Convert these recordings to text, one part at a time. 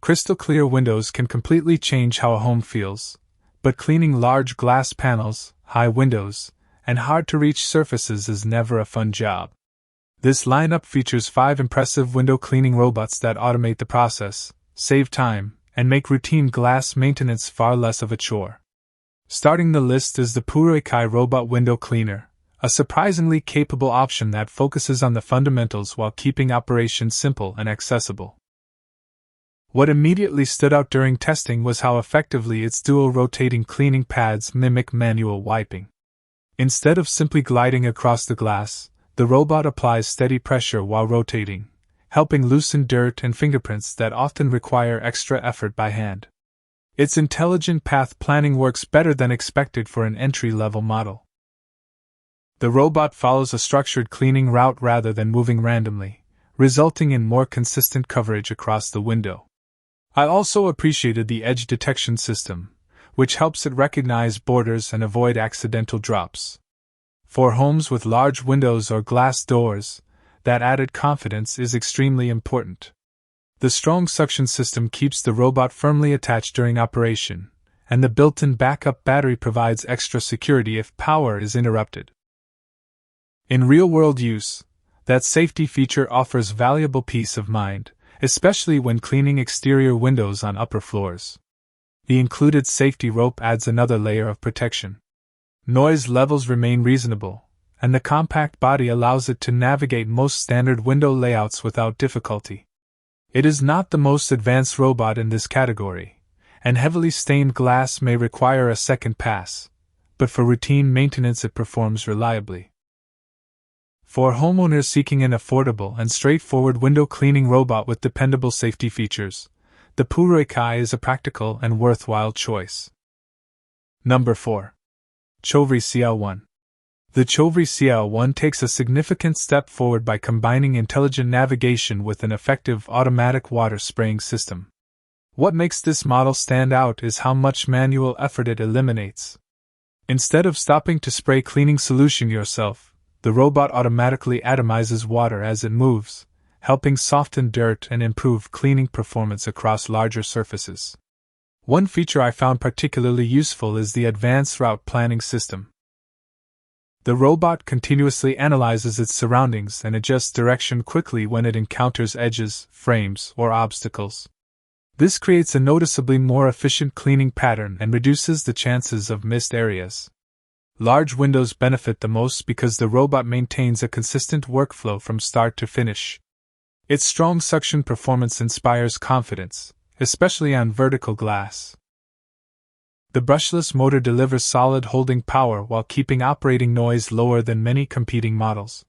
Crystal clear windows can completely change how a home feels, but cleaning large glass panels, high windows, and hard-to-reach surfaces is never a fun job. This lineup features 5 impressive window cleaning robots that automate the process, save time, and make routine glass maintenance far less of a chore. Starting the list is the PuRuiKai Robot Window Cleaner, a surprisingly capable option that focuses on the fundamentals while keeping operation simple and accessible. What immediately stood out during testing was how effectively its dual rotating cleaning pads mimic manual wiping. Instead of simply gliding across the glass, the robot applies steady pressure while rotating, helping loosen dirt and fingerprints that often require extra effort by hand. Its intelligent path planning works better than expected for an entry-level model. The robot follows a structured cleaning route rather than moving randomly, resulting in more consistent coverage across the window. I also appreciated the edge detection system, which helps it recognize borders and avoid accidental drops. For homes with large windows or glass doors, that added confidence is extremely important. The strong suction system keeps the robot firmly attached during operation, and the built-in backup battery provides extra security if power is interrupted. In real-world use, that safety feature offers valuable peace of mind, especially when cleaning exterior windows on upper floors. The included safety rope adds another layer of protection. Noise levels remain reasonable, and the compact body allows it to navigate most standard window layouts without difficulty. It is not the most advanced robot in this category, and heavily stained glass may require a second pass, but for routine maintenance it performs reliably. For homeowners seeking an affordable and straightforward window cleaning robot with dependable safety features, the PuRuiKai is a practical and worthwhile choice. Number 4. CHOVERY CL1. The CHOVERY CL1 takes a significant step forward by combining intelligent navigation with an effective automatic water spraying system. What makes this model stand out is how much manual effort it eliminates. Instead of stopping to spray cleaning solution yourself, the robot automatically atomizes water as it moves, helping soften dirt and improve cleaning performance across larger surfaces. One feature I found particularly useful is the advanced route planning system. The robot continuously analyzes its surroundings and adjusts direction quickly when it encounters edges, frames, or obstacles. This creates a noticeably more efficient cleaning pattern and reduces the chances of missed areas. Large windows benefit the most because the robot maintains a consistent workflow from start to finish. Its strong suction performance inspires confidence, especially on vertical glass. The brushless motor delivers solid holding power while keeping operating noise lower than many competing models.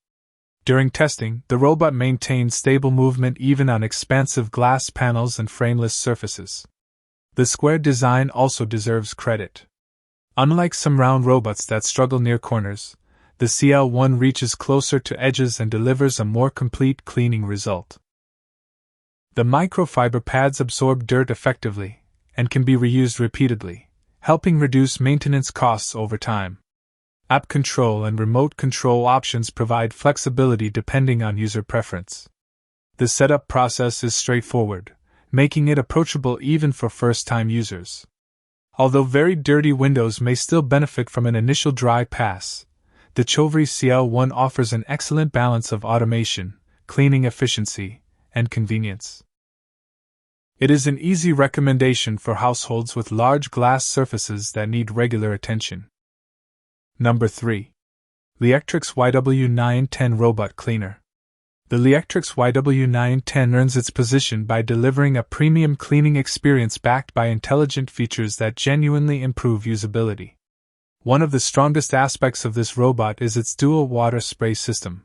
During testing, the robot maintained stable movement even on expansive glass panels and frameless surfaces. The square design also deserves credit. Unlike some round robots that struggle near corners, the CL1 reaches closer to edges and delivers a more complete cleaning result. The microfiber pads absorb dirt effectively and can be reused repeatedly, helping reduce maintenance costs over time. App control and remote control options provide flexibility depending on user preference. The setup process is straightforward, making it approachable even for first-time users. Although very dirty windows may still benefit from an initial dry pass, the CHOVERY CL1 offers an excellent balance of automation, cleaning efficiency, and convenience. It is an easy recommendation for households with large glass surfaces that need regular attention. Number 3. Liectroux YW910 Robot Cleaner. The Liectroux YW910 earns its position by delivering a premium cleaning experience backed by intelligent features that genuinely improve usability. One of the strongest aspects of this robot is its dual water spray system.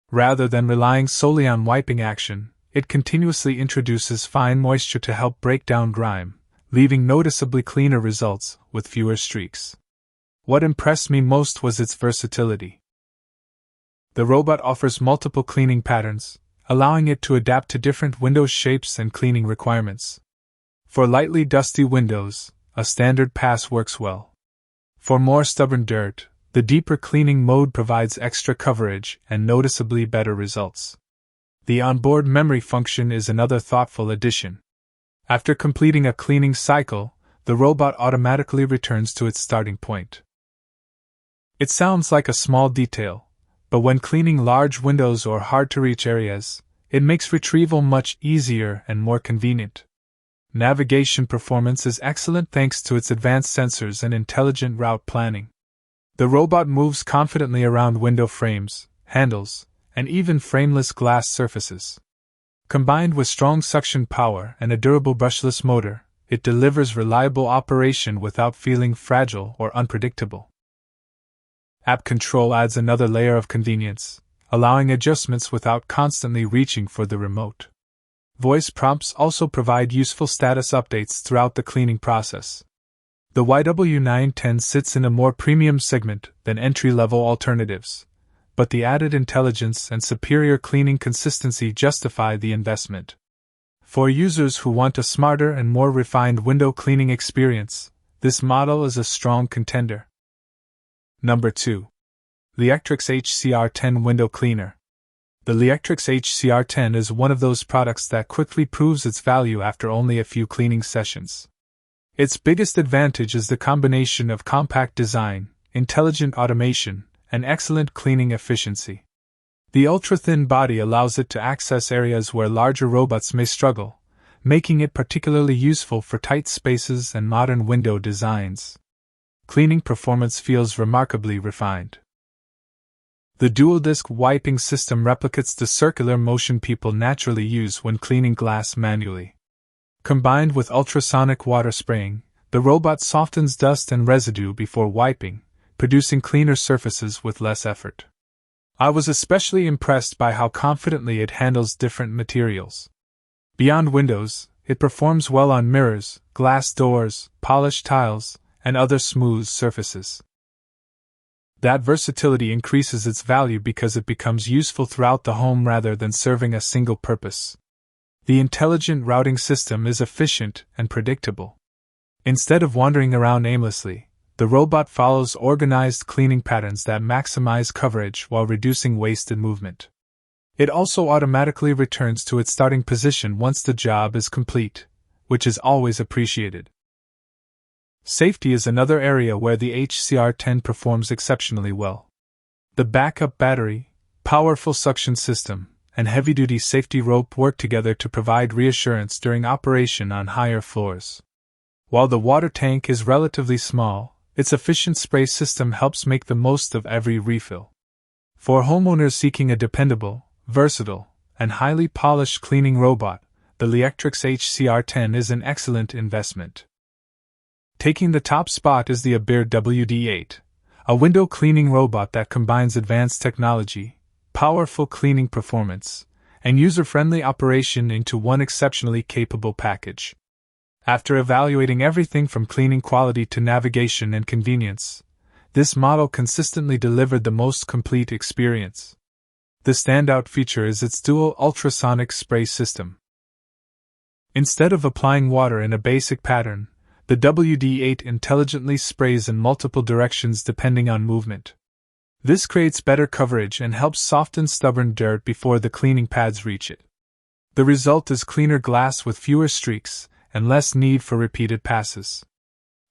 Rather than relying solely on wiping action, it continuously introduces fine moisture to help break down grime, leaving noticeably cleaner results with fewer streaks. What impressed me most was its versatility. The robot offers multiple cleaning patterns, allowing it to adapt to different window shapes and cleaning requirements. For lightly dusty windows, a standard pass works well. For more stubborn dirt, the deeper cleaning mode provides extra coverage and noticeably better results. The onboard memory function is another thoughtful addition. After completing a cleaning cycle, the robot automatically returns to its starting point. It sounds like a small detail, but when cleaning large windows or hard-to-reach areas, it makes retrieval much easier and more convenient. Navigation performance is excellent thanks to its advanced sensors and intelligent route planning. The robot moves confidently around window frames, handles, and even frameless glass surfaces. Combined with strong suction power and a durable brushless motor, it delivers reliable operation without feeling fragile or unpredictable. App control adds another layer of convenience, allowing adjustments without constantly reaching for the remote. Voice prompts also provide useful status updates throughout the cleaning process. The YW910 sits in a more premium segment than entry-level alternatives, but the added intelligence and superior cleaning consistency justify the investment. For users who want a smarter and more refined window cleaning experience, this model is a strong contender. Number 2. Liectroux HCR-10 Window Cleaner. The Liectroux HCR-10 is one of those products that quickly proves its value after only a few cleaning sessions. Its biggest advantage is the combination of compact design, intelligent automation, and excellent cleaning efficiency. The ultra-thin body allows it to access areas where larger robots may struggle, making it particularly useful for tight spaces and modern window designs. Cleaning performance feels remarkably refined. The dual-disc wiping system replicates the circular motion people naturally use when cleaning glass manually. Combined with ultrasonic water spraying, the robot softens dust and residue before wiping, producing cleaner surfaces with less effort. I was especially impressed by how confidently it handles different materials. Beyond windows, it performs well on mirrors, glass doors, polished tiles, and other smooth surfaces. That versatility increases its value because it becomes useful throughout the home rather than serving a single purpose. The intelligent routing system is efficient and predictable. Instead of wandering around aimlessly, the robot follows organized cleaning patterns that maximize coverage while reducing wasted movement. It also automatically returns to its starting position once the job is complete, which is always appreciated. Safety is another area where the HCR-10 performs exceptionally well. The backup battery, powerful suction system, and heavy-duty safety rope work together to provide reassurance during operation on higher floors. While the water tank is relatively small, its efficient spray system helps make the most of every refill. For homeowners seeking a dependable, versatile, and highly polished cleaning robot, the Liectroux HCR-10 is an excellent investment. Taking the top spot is the ABIR WD8, a window cleaning robot that combines advanced technology, powerful cleaning performance, and user-friendly operation into one exceptionally capable package. After evaluating everything from cleaning quality to navigation and convenience, this model consistently delivered the most complete experience. The standout feature is its dual ultrasonic spray system. Instead of applying water in a basic pattern, the WD8 intelligently sprays in multiple directions depending on movement. This creates better coverage and helps soften stubborn dirt before the cleaning pads reach it. The result is cleaner glass with fewer streaks and less need for repeated passes.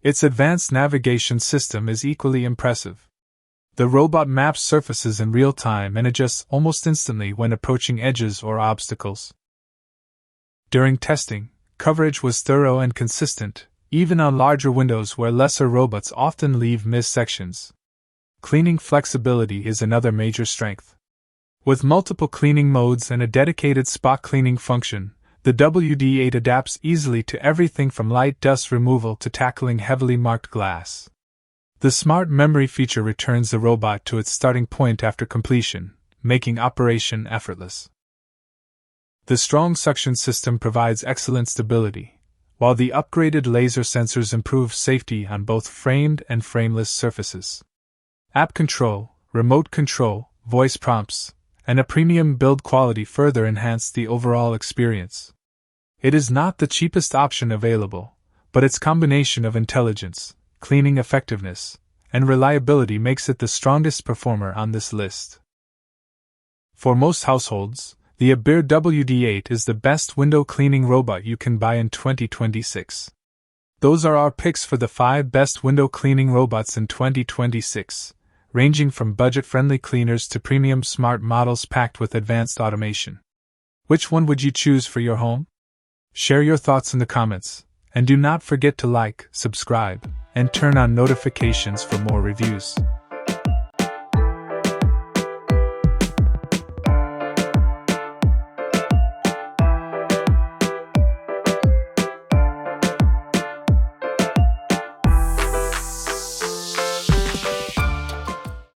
Its advanced navigation system is equally impressive. The robot maps surfaces in real time and adjusts almost instantly when approaching edges or obstacles. During testing, coverage was thorough and consistent, even on larger windows where lesser robots often leave missed sections. Cleaning flexibility is another major strength. With multiple cleaning modes and a dedicated spot cleaning function, the WD8 adapts easily to everything from light dust removal to tackling heavily marked glass. The smart memory feature returns the robot to its starting point after completion, making operation effortless. The strong suction system provides excellent stability, while the upgraded laser sensors improve safety on both framed and frameless surfaces. App control, remote control, voice prompts, and a premium build quality further enhance the overall experience. It is not the cheapest option available, but its combination of intelligence, cleaning effectiveness, and reliability makes it the strongest performer on this list. For most households, The ABIR WD8 is the best window cleaning robot you can buy in 2026. Those are our picks for the 5 best window cleaning robots in 2026, ranging from budget-friendly cleaners to premium smart models packed with advanced automation. Which one would you choose for your home? Share your thoughts in the comments, and do not forget to like, subscribe, and turn on notifications for more reviews.